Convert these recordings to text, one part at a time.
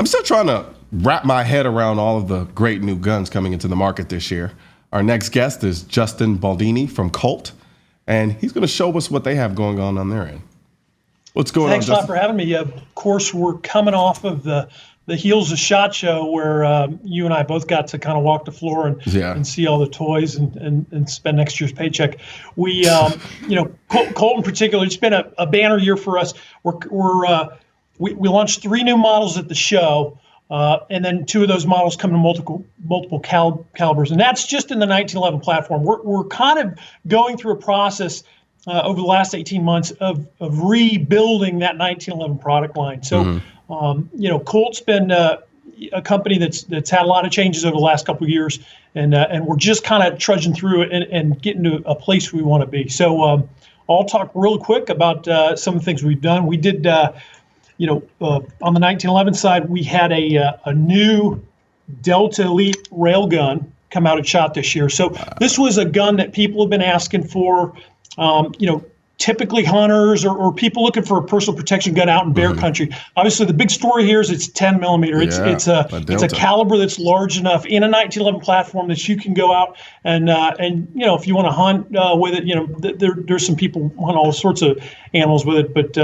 I'm still trying to wrap my head around all of the great new guns coming into the market this year. Our next guest is Justin Baldini from Colt, and he's going to show us what they have going on their end. What's going on, Justin? Thanks a lot for having me. Of course, we're coming off of the Heels of SHOT Show where you and I both got to kind of walk the floor and see all the toys and spend next year's paycheck. We, Colt in particular, it's been a banner year for us. We launched 3 new models at the show. And then 2 of those models come in multiple calibers, and that's just in the 1911 platform. We're kind of going through a process over the last 18 months of rebuilding that 1911 product line. So, Colt's been a company that's had a lot of changes over the last couple of years, and we're just kind of trudging through it and getting to a place we want to be. So, I'll talk real quick about some of the things we've done. We did. On the 1911 side, we had a new Delta Elite railgun come out at SHOT this year. So this was a gun that people have been asking for, typically hunters or people looking for a personal protection gun out in bear country. Obviously, the big story here is it's 10 millimeter. It's a caliber that's large enough in a 1911 platform that you can go out and if you want to hunt with it, there's some people hunt all sorts of animals with it, but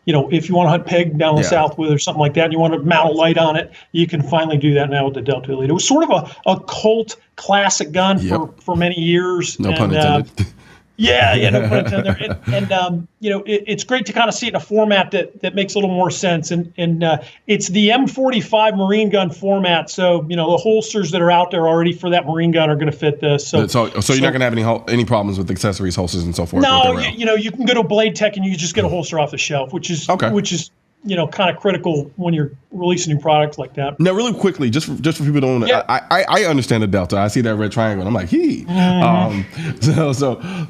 if you want to hunt pig down the south with it or something like that, and you want to mount a light on it, you can finally do that now with the Delta Elite. It was sort of a Colt classic gun for many years. No pun intended. No pun intended. And it's great to kind of see it in a format that makes a little more sense. And it's the M45 Marine gun format. So, the holsters that are out there already for that Marine gun are going to fit this. So you're not going to have any problems with accessories, holsters, and so forth? No, you can go to Blade Tech and you can just get a holster off the shelf, which is kind of critical when you're releasing new products like that. Now, really quickly, just for people who don't know, I understand the Delta. I see that red triangle, and I'm like,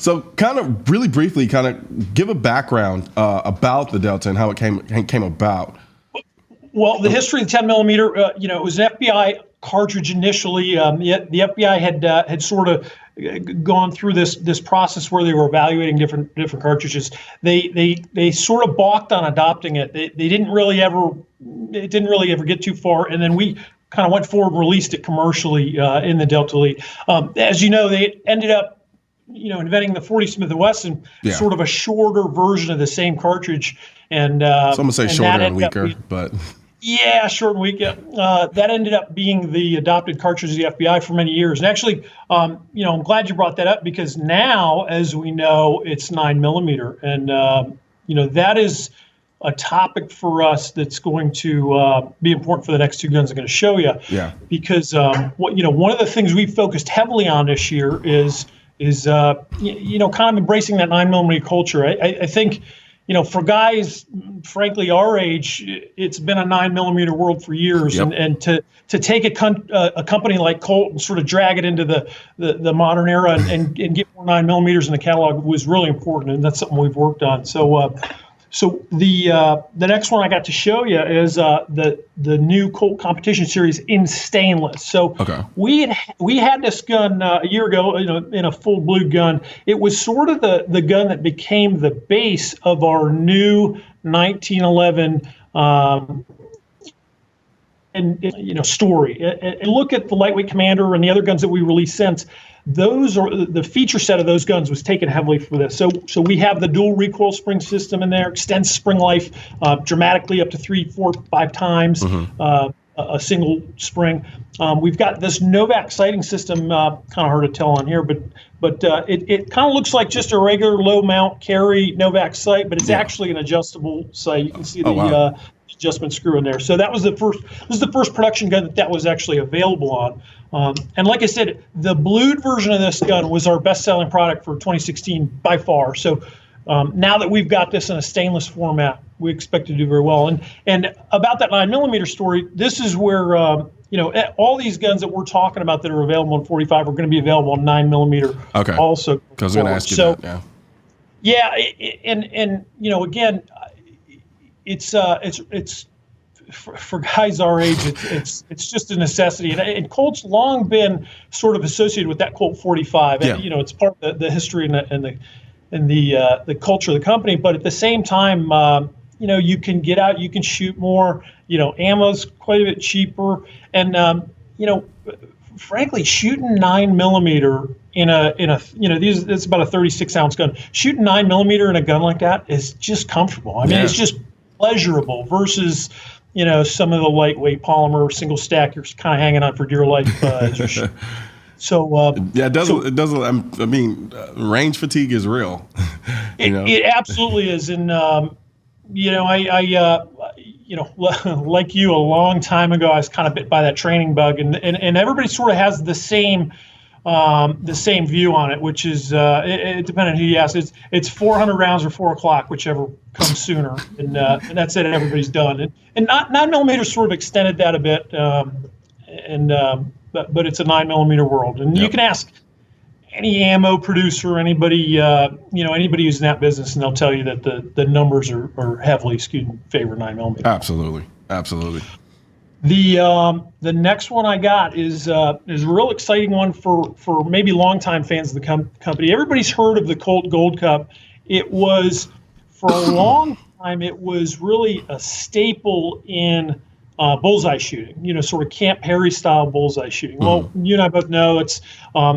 So kind of really briefly, kind of give a background about the Delta and how it came about. Well, the history of the 10 millimeter, it was an FBI cartridge initially. The FBI had sort of gone through this process where they were evaluating different cartridges. They sort of balked on adopting it. It didn't really ever get too far, and then we kind of went forward and released it commercially in the Delta Elite. As you know, they ended up inventing the 40 Smith & Wesson, sort of a shorter version of the same cartridge, and some would say shorter and weaker, but. Yeah, short and weak. That ended up being the adopted cartridge of the FBI for many years. And actually, I'm glad you brought that up because now, as we know, it's 9 millimeter, and that is a topic for us that's going to be important for the next 2 guns I'm going to show you. Yeah. Because one of the things we've focused heavily on this year is kind of embracing that 9 millimeter culture. I think. For guys, frankly, our age, it's been a 9 millimeter world for years, and to take a company like Colt and sort of drag it into the modern era and get more 9 millimeters in the catalog was really important, and that's something we've worked on. So the next one I got to show you is the new Colt Competition Series in stainless. So we had this gun a year ago, in a full blue gun. It was sort of the gun that became the base of our new 1911 story. And look at the Lightweight Commander and the other guns that we released since. Those are the feature set of those guns was taken heavily for this. So we have the dual recoil spring system in there, extends spring life dramatically up to 3, 4, 5 times a single spring. We've got this Novak sighting system, kind of hard to tell on here, but it kind of looks like just a regular low mount carry Novak sight, but it's actually an adjustable sight. You can see the adjustment screw in there. So that was this is the first production gun that was actually available on. And like I said, the blued version of this gun was our best-selling product for 2016 by far. So now that we've got this in a stainless format, we expect to do very well. And about that 9 millimeter story, this is where all these guns that we're talking about that are available in 45 are going to be available in 9 millimeter. Okay. Also, because I'm going to ask you that. Yeah. And again, it's for guys our age, it's just a necessity. And Colt's long been sort of associated with that Colt 45. Yeah. It's part of the history and the culture of the company. But at the same time, you can get out, you can shoot more. Ammo's quite a bit cheaper, and frankly, shooting 9mm in a it's about a 36-ounce gun. Shooting 9mm in a gun like that is just comfortable. I mean, it's just pleasurable versus some of the lightweight polymer single stack you're kind of hanging on for dear life. So it doesn't. I mean, range fatigue is real. It absolutely is, and like you, a long time ago, I was kind of bit by that training bug, and everybody sort of has the same view on it, which is it depending on who you ask. It's 400 rounds or 4 o'clock, whichever comes sooner, and that's it. Everybody's done, and 9mm sort of extended that a bit, but it's a 9mm world, and you can ask any ammo producer, anybody anybody who's in that business, and they'll tell you that the numbers are heavily skewed in favor of 9mm. Absolutely. The next one I got is a real exciting one for maybe longtime fans of the company. Everybody's heard of the Colt Gold Cup. It was, for a long time, it was really a staple in bullseye shooting, sort of Camp Harry style bullseye shooting. Well, you and I both know it's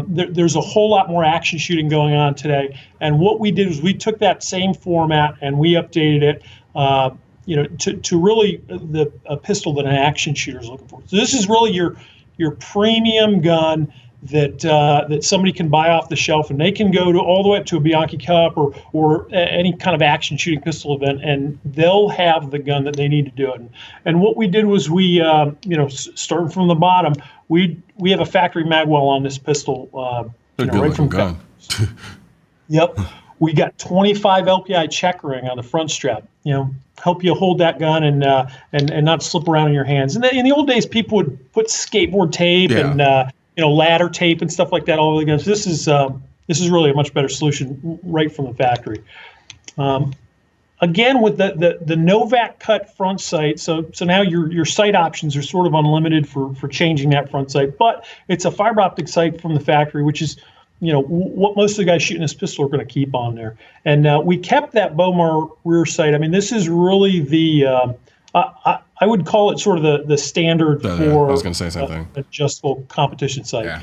there's a whole lot more action shooting going on today. And what we did was we took that same format and we updated it, to really a pistol that an action shooter is looking for. So this is really your premium gun that somebody can buy off the shelf, and they can go all the way up to a Bianchi Cup or any kind of action shooting pistol event, and they'll have the gun that they need to do it. And what we did was we, starting from the bottom, we have a factory magwell on this pistol, right from gun. Yep. We got 25 LPI checkering on the front strap, help you hold that gun and not slip around in your hands. And in the old days, people would put skateboard tape and ladder tape and stuff like that all over the guns. This is really a much better solution right from the factory. Again, with the Novak cut front sight, so now your sight options are sort of unlimited for changing that front sight, but it's a fiber optic sight from the factory, which is what most of the guys shooting this pistol are going to keep on there. And we kept that Bowmar rear sight. I mean, this is really the I would call it sort of the standard for I was going to say something. Adjustable competition sight. Yeah.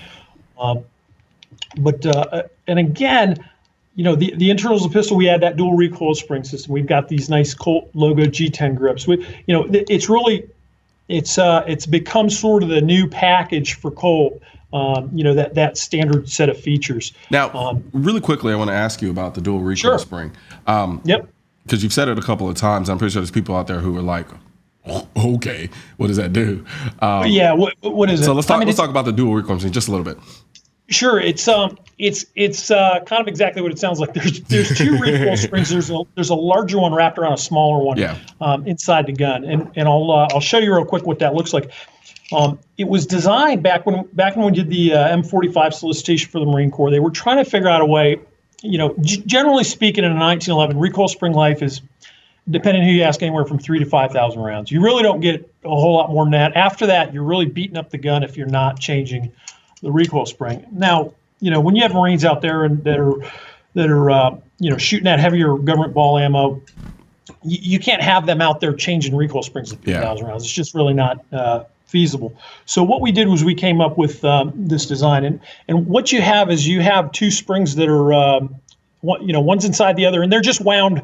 And again, the internals of the pistol, we had that dual recoil spring system. We've got these nice Colt logo G10 grips. It's become sort of the new package for Colt. That standard set of features. Now, really quickly, I want to ask you about the dual recoil spring. Yep. Because you've said it a couple of times. I'm pretty sure there's people out there who are like, okay, what does that do? What is it? So let's talk about the dual recoil spring just a little bit. Sure. It's kind of exactly what it sounds like. There's two recoil springs. There's a larger one wrapped around a smaller one inside the gun, and I'll show you real quick what that looks like. It was designed back when we did the M45 solicitation for the Marine Corps. They were trying to figure out a way, generally speaking, in a 1911, recoil spring life is, depending on who you ask, anywhere from 3,000 to 5,000 rounds. You really don't get a whole lot more than that. After that, you're really beating up the gun if you're not changing the recoil spring. Now, when you have Marines out there that are shooting at heavier government ball ammo, you can't have them out there changing recoil springs at 3,000 rounds. It's just really not feasible. So what we did was we came up with this design, and what you have is you have two springs that are one's inside the other, and they're just wound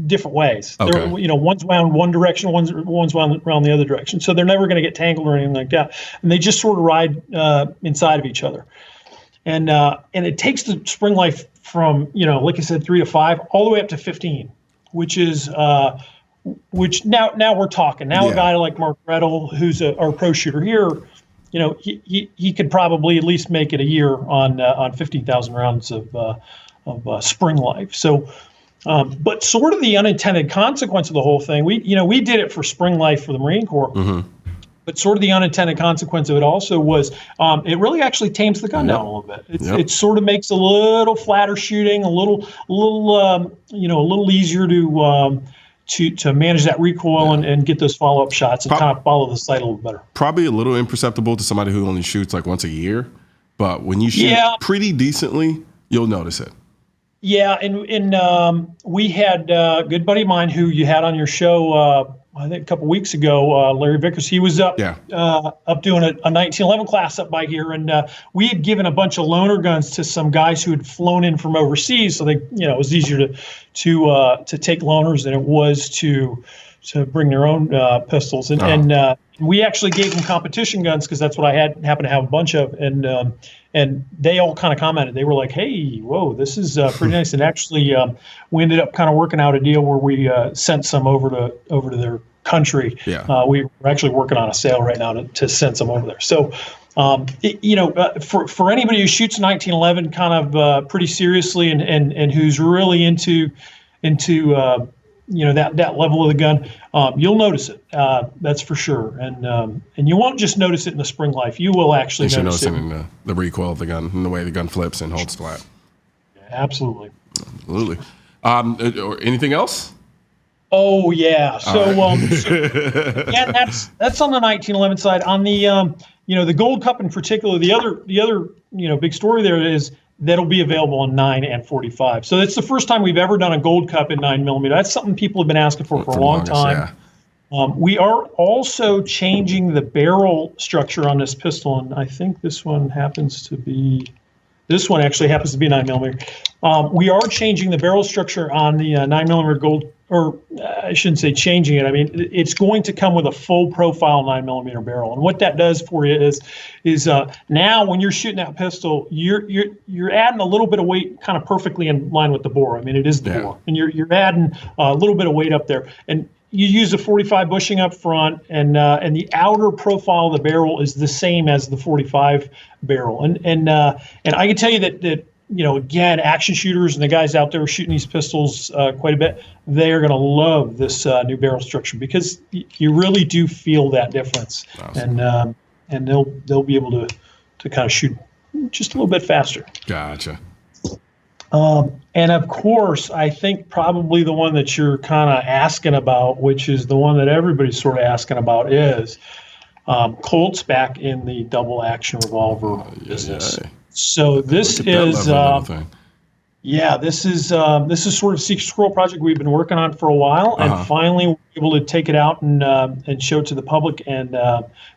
different ways. Okay. One's wound one direction, one's wound around the other direction. So they're never going to get tangled or anything like that. And they just sort of ride inside of each other. And it takes the spring life from, like I said, 3 to 5 all the way up to 15, which is which now we're talking. Now a guy like Mark Rettel, who's our pro shooter here, he could probably at least make it a year on 15,000 rounds of spring life. So, but sort of the unintended consequence of the whole thing, we did it for spring life for the Marine Corps. Mm-hmm. But sort of the unintended consequence of it also was it really actually tames the gun down a little bit. It sort of makes a little flatter shooting, a little easier to manage that recoil and get those follow-up shots and kind of follow the sight a little better. Probably a little imperceptible to somebody who only shoots like once a year, but when you shoot pretty decently, you'll notice it. Yeah, and we had a good buddy of mine who you had on your show, I think a couple weeks ago, Larry Vickers. He was up up doing a 1911 class up by here, and we had given a bunch of loaner guns to some guys who had flown in from overseas. So it was easier to take loaners than it was to bring their own pistols, and we actually gave them competition guns because that's what I happened to have a bunch of, and they all kind of commented. They were like, "Hey, whoa, this is pretty nice." And actually, we ended up kind of working out a deal where we sent some over to their country. Yeah. We're actually working on a sale right now to send some over there. So, for anybody who shoots 1911 kind of pretty seriously and who's really into that level of the gun, you'll notice it. That's for sure. And you won't just notice it in the spring life. You will actually notice it in the recoil of the gun and the way the gun flips and holds flat. Absolutely. Absolutely. Or anything else? Oh yeah. So yeah, that's on the 1911 side. On the the Gold Cup in particular, the other big story there is that'll be available on 9 and 45. So it's the first time we've ever done a Gold Cup in 9mm. That's something people have been asking for a long time. Yeah. We are also changing the barrel structure on this pistol, and I think this one actually happens to be 9mm. We are changing the barrel structure on the 9mm Gold, or I shouldn't say changing it. I mean, it's going to come with a full profile 9mm barrel, and what that does for you is now when you're shooting that pistol, you're adding a little bit of weight, kind of perfectly in line with the bore. I mean, it is the bore, and you're adding a little bit of weight up there, and you use a 45 bushing up front, and the outer profile of the barrel is the same as the 45 barrel, and I can tell you that again, action shooters and the guys out there shooting these pistols quite a bit, they are going to love this new barrel structure because you really do feel that difference. Awesome. And they'll be able to kind of shoot just a little bit faster. Gotcha. And of course, I think probably the one that you're kind of asking about, which is the one that everybody's sort of asking about, is Colt's back in the double action revolver business. So this is this is sort of a secret squirrel project we've been working on for a while, and finally we're able to take it out and show it to the public, and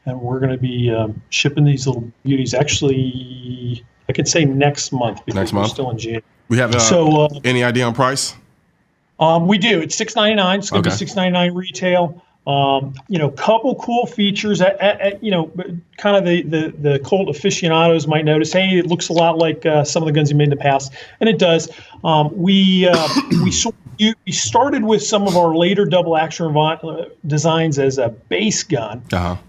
we're going to be shipping these little beauties. Actually, I could say next month because we're still in January. We have any idea on price? We do. It's $6.99. It's going to be $6.99 retail. Couple cool features. Kind of the Colt aficionados might notice, hey, it looks a lot like some of the guns you made in the past, and it does. We started with some of our later double action designs as a base gun,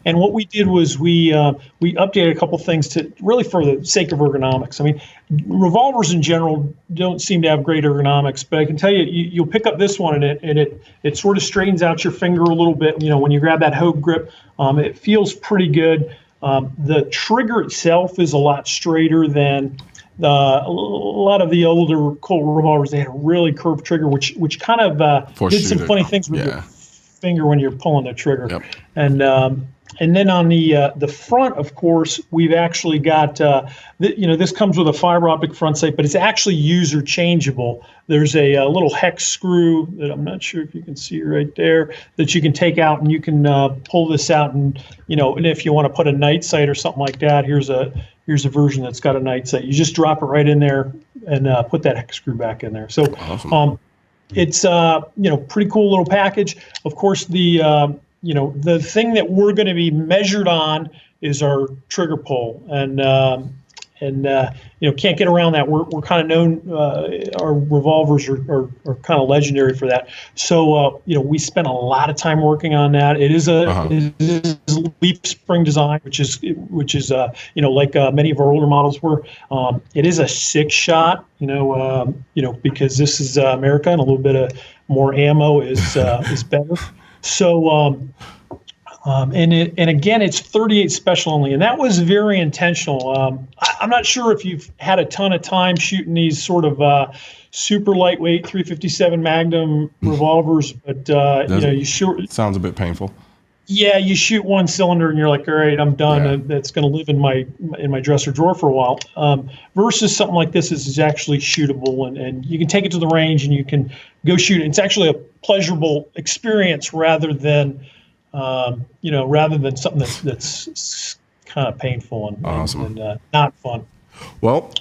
and what we did was we updated a couple things to really for the sake of ergonomics. I mean, revolvers in general don't seem to have great ergonomics, but I can tell you, you'll pick up this one and it sort of straightens out your finger a little bit. When you grab that Hogue grip, it feels pretty good. The trigger itself is a lot straighter than a lot of the older Colt revolvers. They had a really curved trigger, which kind of did some funny things with your finger when you're pulling the trigger. Yep. And then on the front, of course, we've actually got this comes with a fiber optic front sight, but it's actually user changeable. There's a little hex screw that I'm not sure if you can see right there that you can take out, and you can pull this out, and and if you want to put a night sight or something like that, here's a version that's got a night sight. You just drop it right in there and put that hex screw back in there. So awesome. It's pretty cool little package. Of course, the thing that we're going to be measured on is our trigger pull, and can't get around that. We're kind of known. Our revolvers are kind of legendary for that. So we spent a lot of time working on that. It is a leaf spring design, which is like many of our older models were. It is a 6-shot. Because this is America, and a little bit of more ammo is better. So, and again, it's 38 special only, and that was very intentional. I'm not sure if you've had a ton of time shooting these sort of super lightweight 357 Magnum revolvers, but you sure. It sounds a bit painful. Yeah, you shoot one cylinder and you're like, all right, I'm done. Yeah. That's going to live in my dresser drawer for a while. Versus something like this is actually shootable, and you can take it to the range and you can go shoot it. It's actually a pleasurable experience rather than rather than something that's kind of painful and, Awesome. and not fun. Well,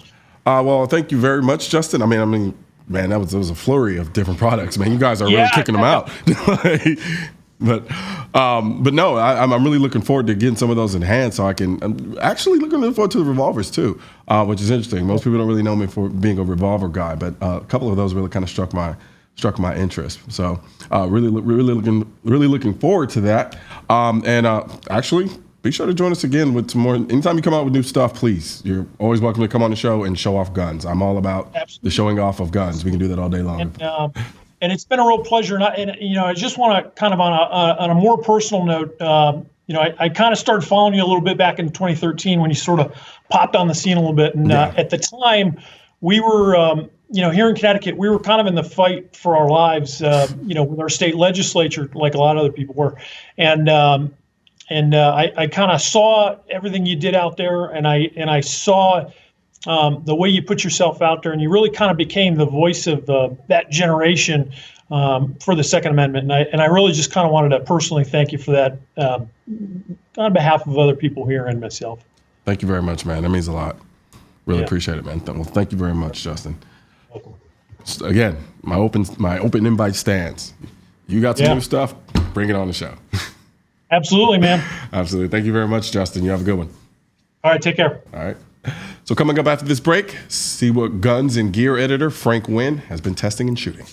thank you very much, Justin. I mean, man, there was a flurry of different products. Man, you guys are really kicking them out. But no, I'm really looking forward to getting some of those in hand, so I can. I'm actually looking forward to the revolvers too, which is interesting. Most people don't really know me for being a revolver guy, but a couple of those really kind of struck my interest. So really looking forward to that. Actually, be sure to join us again with some more. Anytime you come out with new stuff, please, you're always welcome to come on the show and show off guns. I'm all about the showing off of guns. We can do that all day long. And it's been a real pleasure. And I just want to kind of on a more personal note, I kind of started following you a little bit back in 2013 when you sort of popped on the scene a little bit. And at the time, we were, here in Connecticut, we were kind of in the fight for our lives, with our state legislature, like a lot of other people were. And I kind of saw everything you did out there, and I saw the way you put yourself out there, and you really kind of became the voice of that generation for the Second Amendment. And I really just kind of wanted to personally thank you for that on behalf of other people here and myself. Thank you very much, man. That means a lot. Really appreciate it, man. Well, thank you very much, Justin. Welcome. Again, my open invite stands. You got some new stuff, bring it on the show. Absolutely, man. Absolutely. Thank you very much, Justin. You have a good one. All right, take care. All right. So coming up after this break, see what guns and gear editor Frank Wynn has been testing and shooting.